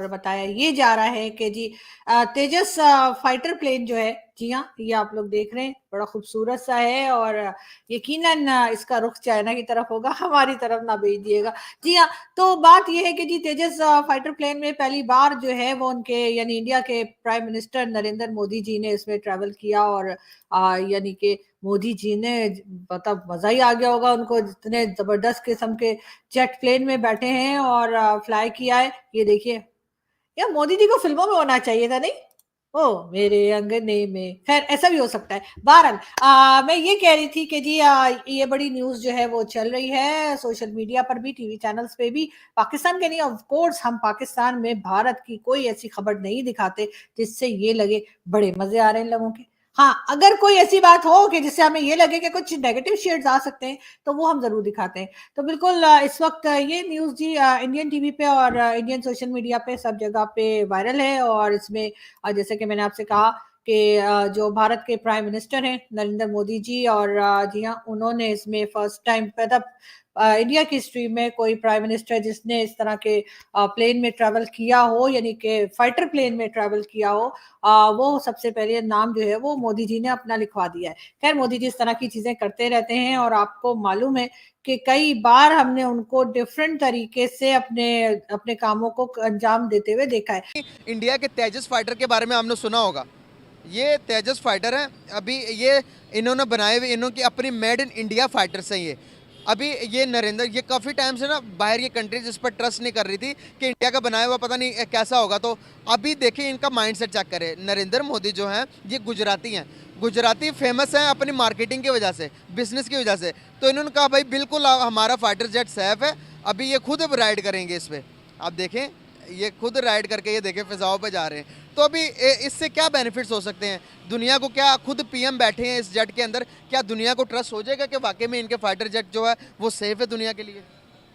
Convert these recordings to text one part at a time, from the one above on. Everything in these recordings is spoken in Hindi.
और बताया ये जा रहा है कि जी तेजस फाइटर प्लेन जो है, जी हाँ, ये आप लोग देख रहे हैं, बड़ा खूबसूरत सा है और यकीनन इसका रुख चाइना की तरफ होगा, हमारी तरफ ना भेज दिएगा। जी हाँ, तो बात ये है कि जी तेजस फाइटर प्लेन में पहली बार जो है वो उनके यानी इंडिया के प्राइम मिनिस्टर नरेंद्र मोदी जी ने इसमें ट्रैवल किया और यानी कि मोदी जी ने मतलब मजा ही आ गया होगा उनको, जितने जबरदस्त किस्म के जेट प्लेन में बैठे हैं और फ्लाई किया है। ये देखिए, यार मोदी जी को फिल्मों में होना चाहिए था, नहीं? ओ मेरे अंगने में, खैर ऐसा भी हो सकता है। बहरहाल मैं ये कह रही थी कि जी ये बड़ी न्यूज जो है वो चल रही है सोशल मीडिया पर भी, टीवी चैनल्स पे भी। पाकिस्तान के नहीं, ऑफ कोर्स हम पाकिस्तान में भारत की कोई ऐसी खबर नहीं दिखाते जिससे ये लगे बड़े मजे आ रहे हैं लोगों के। हाँ, अगर कोई ऐसी बात हो कि जिससे हमें ये लगे कि कुछ नेगेटिव शेड्स आ सकते हैं तो वो हम जरूर दिखाते हैं। तो बिल्कुल इस वक्त ये न्यूज जी इंडियन टीवी पे और इंडियन सोशल मीडिया पे सब जगह पे वायरल है और इसमें जैसे कि मैंने आपसे कहा कि जो भारत के प्राइम मिनिस्टर हैं नरेंद्र मोदी जी और जी हाँ, उन्होंने इसमें फर्स्ट टाइम मतलब इंडिया की हिस्ट्री में कोई प्राइम मिनिस्टर जिसने इस तरह के प्लेन में ट्रैवल किया हो, यानी कि फाइटर प्लेन में ट्रैवल किया हो, वो सबसे पहले नाम जो है वो मोदी जी ने अपना लिखवा दिया है। खैर मोदी जी इस तरह की चीजें करते रहते हैं और आपको मालूम है कि कई बार हमने उनको डिफरेंट तरीके से अपने अपने कामों को अंजाम देते हुए देखा है। इंडिया के तेजस फाइटर के बारे में आपने सुना होगा। ये तेजस फाइटर है, अभी ये इन्होंने बनाए हुए, इन्होंने अपनी मेड इन इंडिया फाइटर्स हैं ये। अभी ये नरेंद्र, ये काफ़ी टाइम से ना बाहर की कंट्रीज इस पर ट्रस्ट नहीं कर रही थी कि इंडिया का बनाया हुआ पता नहीं कैसा होगा। तो अभी देखिए इनका माइंडसेट चेक करें। नरेंद्र मोदी जो हैं ये गुजराती हैं, गुजराती फेमस हैं अपनी मार्केटिंग की वजह से, बिजनेस की वजह से। तो इन्होंने कहा भाई बिल्कुल हमारा फाइटर जेट सेफ है। अभी ये खुद राइड करेंगे इस पर, आप देखें ये खुद राइड करके ये देखें फिजाओं पे जा रहे हैं। तो अभी इससे क्या बेनिफिट्स हो सकते हैं दुनिया को? क्या खुद पीएम बैठे हैं इस जेट के अंदर, क्या दुनिया को ट्रस्ट हो जाएगा कि वाकई में इनके फाइटर जेट जो है वो सेफ है दुनिया के लिए?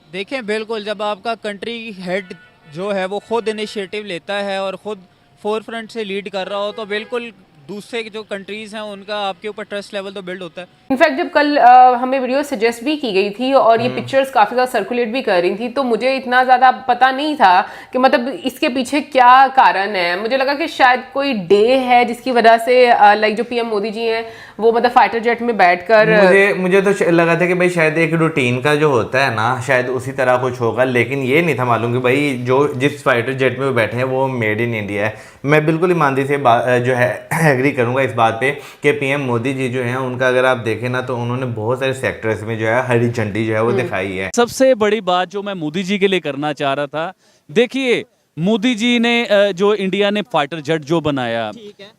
देखें, बिल्कुल जब आपका कंट्री हेड जो है वो खुद इनिशिएटिव लेता है और खुद फोर फ्रंट से लीड कर रहा हो तो बिल्कुल दूसरे जो कंट्रीज़ हैं उनका आपके ऊपर ट्रस्ट लेवल तो बिल्ड होता है। इनफैक्ट जब कल हमें वीडियो सजेस्ट भी की गई थी और ये पिक्चर्स काफ़ी ज़्यादा सर्कुलेट भी कर रही थी, तो मुझे इतना ज़्यादा पता नहीं था कि मतलब इसके पीछे क्या कारण है। मुझे लगा कि शायद कोई डे है जिसकी वजह से लाइक जो पीएम मोदी जी हैं वो मतलब फाइटर जेट में बैठकर, मुझे तो लगा था कि भाई शायद एक रूटीन का जो होता है ना, शायद उसी तरह कुछ होगा। लेकिन ये नहीं था मालूम कि भाई जो जिस फाइटर जेट में वो बैठे हैं वो मेड इन इंडिया है। मैं बिल्कुल ईमानदारी से जो है एग्री करूंगा इस बात पे कि पीएम मोदी जी जो हैं उनका अगर आप देखें ना तो उन्होंने बहुत सारे सेक्टर्स में जो है हरी झंडी जो है वो दिखाई है। सबसे बड़ी बात जो मैं मोदी जी के लिए करना चाह रहा था, देखिए मोदी जी ने जो इंडिया ने फाइटर जेट जो बनाया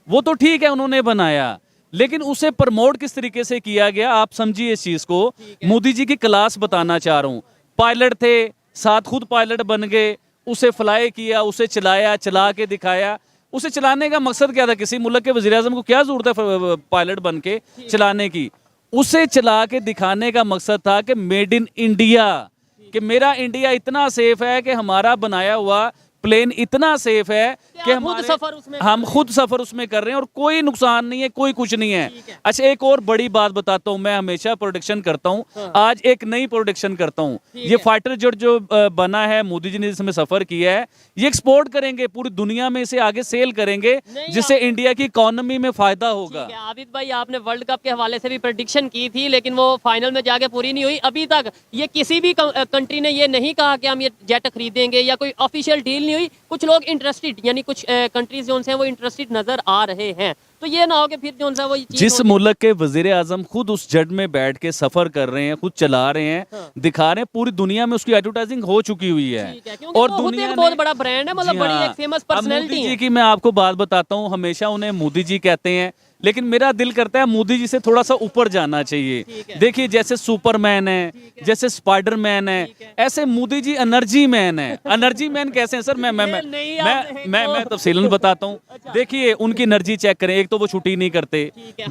वो तो ठीक है उन्होंने बनाया, लेकिन उसे प्रमोट किस तरीके से किया गया आप समझिए इस चीज को। मोदी जी की क्लास बताना चाह रहा हूँ। पायलट थे, साथ खुद पायलट बन गए, उसे फ्लाई किया, उसे चलाया, चला के दिखाया। उसे चलाने का मकसद क्या था? किसी मुल्क के वज़ीर आज़म को क्या जरूरत है पायलट बन के चलाने की? उसे चला के दिखाने का मकसद था कि मेड इन इंडिया, कि मेरा इंडिया इतना सेफ है कि हमारा बनाया हुआ प्लेन इतना सेफ है कि हम खुद सफर उसमें कर रहे हैं और कोई नुकसान नहीं है, कोई कुछ नहीं है। अच्छा एक और बड़ी बात बताता हूँ, मैं हमेशा प्रोडक्शन करता हूँ, आज एक नई प्रोडक्शन करता हूँ। ये फाइटर जेट जो बना है, मोदी जी ने इसमें सफर किया है, ये एक्सपोर्ट करेंगे पूरी दुनिया में, इसे आगे सेल करेंगे जिससे इंडिया की इकोनॉमी में फायदा होगा। आबिद भाई, आपने वर्ल्ड कप के हवाले से भी प्रेडिक्शन की थी लेकिन वो फाइनल में जाके पूरी नहीं हुई। अभी तक ये किसी भी कंट्री ने ये नहीं कहा कि हम ये जेट खरीदेंगे या कोई ऑफिशियल डील नहीं हुई। कुछ लोग इंटरेस्टेड, यानी कुछ कंट्रीज जो हैं वो इंटरेस्टेड नजर आ रहे हैं। तो ये ना हो कि फिर जो है वो जिस मुल्क के वजीर आजम खुद उस जेट में बैठ के सफर कर रहे हैं, खुद चला रहे हैं, दिखा रहे हैं, पूरी दुनिया में उसकी एडवर्टाइजिंग हो चुकी हुई है और दुनिया बहुत बड़ा ब्रांड है, मतलब बड़ी एक फेमस पर्सनैलिटी है। मोदी जी की मैं आपको बात बताता हूँ, हमेशा उन्हें मोदी जी कहते हैं, लेकिन मेरा दिल करता है मोदी जी से थोड़ा सा ऊपर जाना चाहिए। देखिए जैसे सुपरमैन है, जैसे स्पाइडरमैन है, ऐसे मोदी जी एनर्जी मैन है। एनर्जी मैन कैसे हैं सर? मैं तफसीलन बताता हूँ। देखिए उनकी एनर्जी चेक करें। एक तो वो छुट्टी नहीं करते,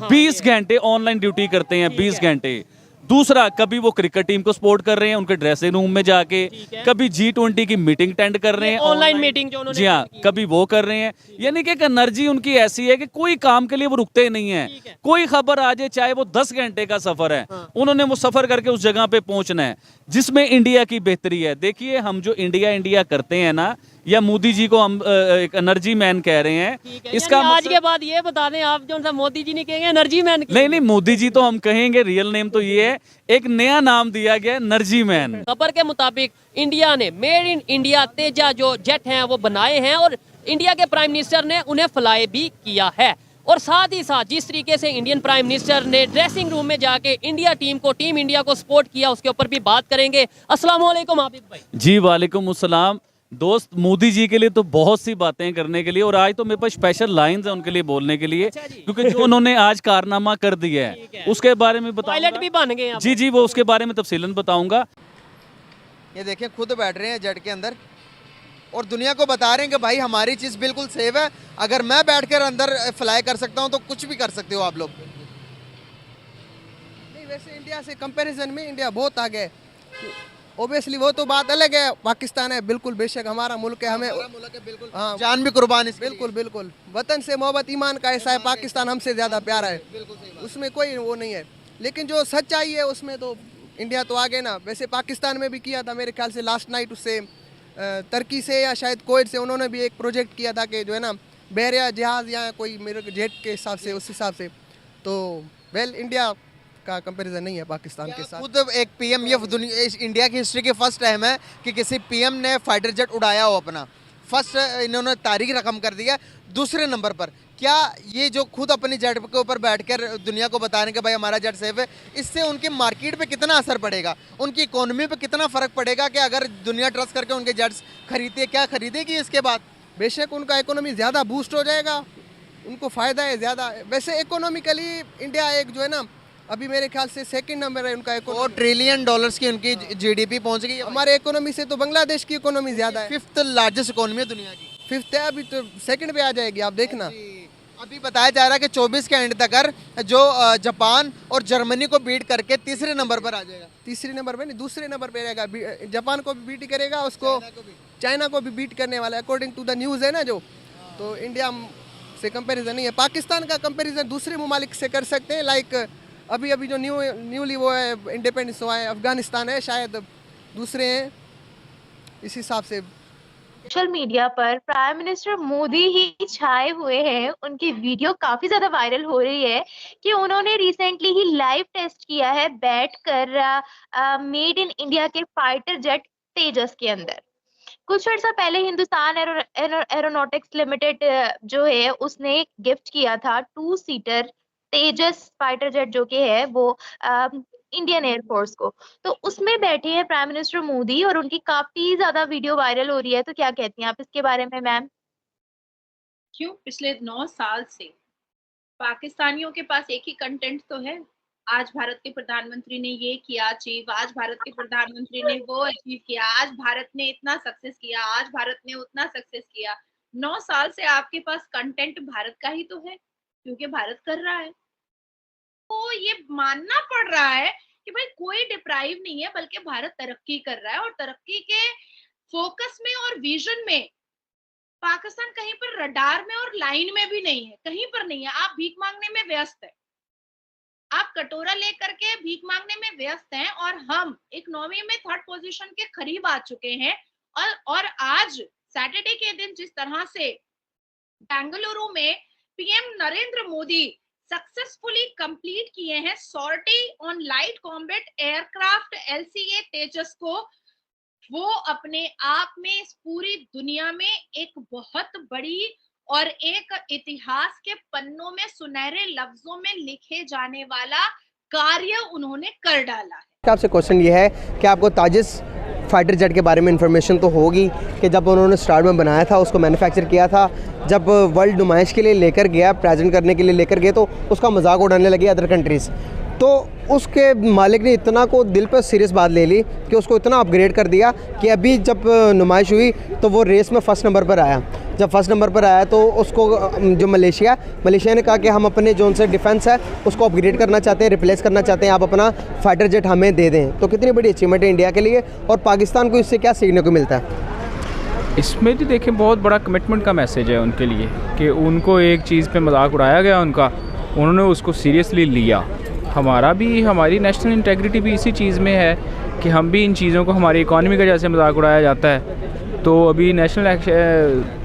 20 घंटे ऑनलाइन ड्यूटी करते हैं, 20 घंटे। दूसरा, कभी वो क्रिकेट टीम को सपोर्ट कर रहे हैं उनके ड्रेसिंग रूम में जाके, कभी G20 की मीटिंग अटेंड कर रहे हैं, ऑनलाइन मीटिंग जो जी हाँ, कभी वो कर रहे हैं। यानी कि एक एनर्जी उनकी ऐसी है कि कोई काम के लिए वो रुकते नहीं है। कोई खबर आ जाए, चाहे वो 10 घंटे का सफर है, उन्होंने वो सफर करके उस जगह पे पहुंचना है जिसमें इंडिया की बेहतरी है। देखिए हम जो इंडिया करते हैं ना, या मोदी जी को हम एक एनर्जी मैन कह रहे हैं, इसका आज के बाद ये बता दें आप, जो सा मोदी जी नहीं कहेंगे एनर्जी मैन। नहीं, मोदी जी तो हम कहेंगे, रियल नेम तो ये है, एक नया नाम दिया गया एनर्जी मैन। खबर के मुताबिक इंडिया ने मेड इन इंडिया तेजा जो जेट हैं वो बनाए हैं और इंडिया के प्राइम मिनिस्टर ने उन्हें फ्लाई भी किया है। और साथ ही साथ जिस तरीके से इंडियन प्राइम मिनिस्टर ने ड्रेसिंग रूम में जाके इंडिया टीम इंडिया को सपोर्ट किया, उसके ऊपर भी बात करेंगे। अस्सलाम वालेकुम आबिद भाई। जी वालेकुम अस्सलाम। दोस्त, मोदी जी के लिए तो बहुत सी बातें करने के लिए, और आज तो मेरे पास स्पेशल लाइंस हैं उनके लिए बोलने के लिए, क्योंकि जो उन्होंने आज कारनामा कर दिया है उसके बारे में पायलट भी बन गए हैं। जी, वो उसके बारे में तफसीलन बताऊंगा। ये देखिए खुद बैठ रहे हैं जेट के अंदर और दुनिया को बता रहे हैं कि भाई हमारी चीज़ बिल्कुल सेफ है, अगर मैं बैठकर अंदर फ्लाई कर सकता हूं तो कुछ भी कर सकते हो आप लोग। नहीं, वैसे इंडिया से कंपैरिजन में इंडिया बहुत आगे है। ओबियसली वो तो बात अलग है, पाकिस्तान है बिल्कुल, बेशक हमारा मुल्क है, हमें बिल्कुल हाँ जान भी कुर्बान इसके लिए। बिल्कुल बिल्कुल, वतन से मोहब्बत ईमान का ऐसा है, पाकिस्तान हमसे ज़्यादा प्यारा है, उसमें कोई वो नहीं है। लेकिन जो सच्चाई है उसमें तो इंडिया तो आगे ना। वैसे पाकिस्तान में भी किया था मेरे ख्याल से लास्ट नाइट, उससे तुर्की से या शायद कोविड से उन्होंने भी एक प्रोजेक्ट किया था कि जो है ना बहरिया जहाज़ या कोई मेरे जेट के हिसाब से, उस हिसाब से तो वेल इंडिया का कंपैरिजन नहीं है पाकिस्तान के साथ। खुद एक पीएम, ये इंडिया की हिस्ट्री की फर्स्ट टाइम है कि किसी पीएम ने फाइटर जेट उड़ाया हो अपना, फर्स्ट इन्होंने तारीख रकम कर दिया। दूसरे नंबर पर क्या ये जो खुद अपनी जेट के ऊपर बैठकर दुनिया को बता रहे हैं कि भाई हमारा जेट सेफ है, इससे उनकी मार्केट पे कितना असर पड़ेगा, उनकी इकोनॉमी पे कितना फ़र्क पड़ेगा कि अगर दुनिया ट्रस्ट करके उनके जेट्स खरीदे, क्या खरीदेगी इसके बाद? बेशक उनका इकोनॉमी ज़्यादा बूस्ट हो जाएगा, उनको फ़ायदा है ज़्यादा। वैसे इकोनॉमिकली इंडिया एक जो है ना अभी मेरे ख्याल से सेकंड नंबर है उनका। $4 ट्रिलियन की उनकी जीडीपी पहुंच गई। हमारे इकोनॉमी से तो बांग्लादेश की इकोनॉमी ज़्यादा है, 5th लार्जेस्ट इकोनॉमी है दुनिया की। 5th है, अभी तो सेकंड पे आ जाएगी, आप देखना। अभी बताया जा रहा है कि 24 के एंड तक जो जापान और जर्मनी को बीट करके तीसरे नंबर पर आ जाएगा। तीसरे नंबर पे नहीं, दूसरे नंबर पे रहेगा। जापान को भी बीट करेगा, उसको चाइना को भी बीट करने वाला है अकॉर्डिंग टू द न्यूज़ है ना जो। तो इंडिया से कंपैरिजन नहीं है। पाकिस्तान का कंपैरिजन दूसरे ममालिक से कर सकते हैं, लाइक अभी जो न्यूली वो है इंडिपेंडेंस हुआ है, अफगानिस्तान है, शायद दूसरे हैं इस हिसाब से। सोशल मीडिया पर प्राइम मिनिस्टर मोदी ही छाए हुए हैं। उनकी वीडियो काफी ज्यादा वायरल हो रही है कि उन्होंने रिसेंटली ही लाइव टेस्ट किया है बैठकर मेड इन इंडिया के फाइटर जेट तेजस के अंदर। कुछ अर्सा पहले हिंदुस्तान एरोनॉटिक्स लिमिटेड जो है उसने गिफ्ट किया था 2 सीटर तेजस फाइटर जेट जो कि है वो इंडियन एयरफोर्स को। तो उसमें बैठे हैं प्राइम मिनिस्टर मोदी और उनकी काफी ज्यादा वीडियो वायरल हो रही है। तो क्या कहती हैं आप इसके बारे में मैम? क्यों पिछले 9 साल से पाकिस्तानियों के पास एक ही कंटेंट तो है, आज भारत के प्रधानमंत्री ने ये किया अचीव, आज भारत के प्रधानमंत्री ने वो अचीव किया, आज भारत ने इतना सक्सेस किया, आज भारत ने उतना सक्सेस किया। 9 साल से आपके पास कंटेंट भारत का ही तो है, क्योंकि भारत कर रहा है। तो ये मानना पड़ रहा है कि भाई कोई डिप्राइव नहीं है, बल्कि भारत तरक्की कर रहा है और तरक्की के फोकस में और विजन में पाकिस्तान कहीं पर रडार में और लाइन में भी नहीं है, कहीं पर नहीं है। आप भीख मांगने में व्यस्त है, आप कटोरा लेकर के भीख मांगने में व्यस्त हैं और हम इकोनॉमी में 3rd पोजीशन के करीब आ चुके हैं। और आज सैटरडे के दिन जिस तरह से बेंगलुरु में PM Narendra Modi successfully complete किए हैं sortie on light combat aircraft LCA Tejas को, वो अपने आप में इस पूरी दुनिया में एक बहुत बड़ी और एक इतिहास के पन्नों में सुनहरे लफ्जों में लिखे जाने वाला कार्य उन्होंने कर डाला है। आपसे क्वेश्चन ये है कि आपको ताजिस फाइटर जेट के बारे में इन्फॉर्मेशन तो होगी कि जब उन्होंने स्टार्ट में बनाया था, उसको मैन्युफैक्चर किया था, जब वर्ल्ड नुमाइश के लिए लेकर गया, प्रेजेंट करने के लिए लेकर गए, तो उसका मजाक उड़ाने लगी अदर कंट्रीज़। तो उसके मालिक ने इतना को दिल पर सीरियस बात ले ली कि उसको इतना अपग्रेड कर दिया कि अभी जब नुमाइश हुई तो वो रेस में फर्स्ट नंबर पर आया। जब फर्स्ट नंबर पर आया तो उसको जो मलेशिया ने कहा कि हम अपने जो उनसे डिफेंस है उसको अपग्रेड करना चाहते हैं, रिप्लेस करना चाहते हैं, आप अपना फाइटर जेट हमें दे दें। तो कितनी बड़ी अचीवमेंट है इंडिया के लिए, और पाकिस्तान को इससे क्या सीखने को मिलता है? इसमें भी देखें बहुत बड़ा कमिटमेंट का मैसेज है उनके लिए कि उनको एक चीज़ पे मजाक उड़ाया गया उनका, उन्होंने उसको सीरियसली लिया। हमारी नेशनल इंटेग्रिटी भी इसी चीज़ में है कि हम भी इन चीज़ों को, हमारी इकॉनमी का जैसे मजाक उड़ाया जाता है तो अभी नेशनल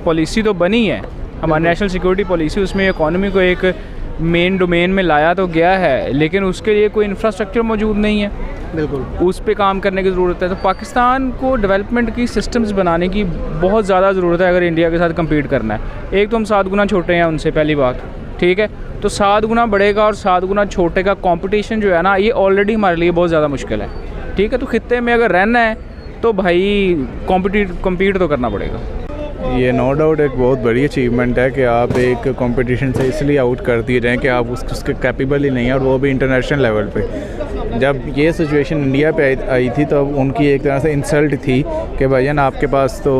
पॉलिसी तो बनी है, हमारी नेशनल सिक्योरिटी पॉलिसी, उसमें इकोनॉमी को एक मेन डोमेन में लाया तो गया है, लेकिन उसके लिए कोई इंफ्रास्ट्रक्चर मौजूद नहीं है, बिल्कुल उस पे काम करने की ज़रूरत है। तो पाकिस्तान को डेवलपमेंट की सिस्टम्स बनाने की बहुत ज़्यादा ज़रूरत है अगर इंडिया के साथ कम्पीट करना है। एक तो हम 7 गुना छोटे हैं उनसे, पहली बात, ठीक है, तो 7 गुना बढ़ेगा और 7 गुना छोटे का कंपटीशन जो है ना, ये ऑलरेडी हमारे लिए बहुत ज़्यादा मुश्किल है, ठीक है। तो खित्ते में अगर रहना है तो भाई कम्पीट तो करना पड़ेगा। ये नो डाउट एक बहुत बड़ी अचीवमेंट है कि आप एक कंपटीशन से इसलिए आउट कर दिए रहे हैं कि आप उसके कैपेबल ही नहीं है, और वो भी इंटरनेशनल लेवल पे। जब ये सिचुएशन इंडिया पे आई थी तो उनकी एक तरह से इंसल्ट थी कि भाईजान आपके पास तो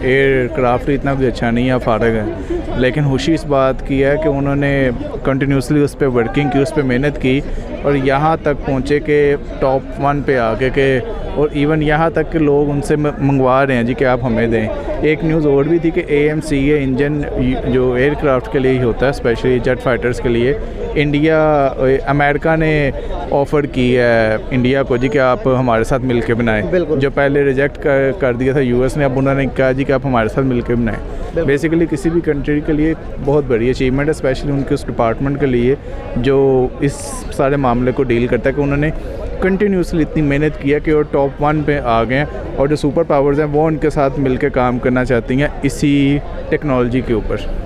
एयरक्राफ्ट इतना भी अच्छा नहीं है, फारग है। लेकिन खुशी इस बात की है कि उन्होंने कंटिन्यूसली उस पर वर्किंग की, उस पर मेहनत की, और यहाँ तक पहुँचे कि टॉप 1 पे आके के, और इवन यहाँ तक कि लोग उनसे मंगवा रहे हैं जी कि आप हमें दें। एक न्यूज़ और भी थी कि AMCA इंजन जो एयरक्राफ्ट के लिए ही होता है, स्पेशली जेट फाइटर्स के लिए, अमेरिका ने ऑफ़र की है इंडिया को जी कि आप हमारे साथ मिलके बनाएं। जो पहले रिजेक्ट कर दिया था US ने, अब उन्होंने कहा जी कि आप हमारे साथ मिलके बनाएं। बेसिकली किसी भी कंट्री के लिए बहुत बड़ी अचीवमेंट है, स्पेशली उनके उस डिपार्टमेंट के लिए जो इस सारे मामले को डील करता है, कि उन्होंने कंटिन्यूसली इतनी मेहनत किया कि वो टॉप 1 पे आ गए हैं, और जो सुपर पावर्स हैं वो उनके साथ मिलकर काम करना चाहती हैं इसी टेक्नोलॉजी के ऊपर।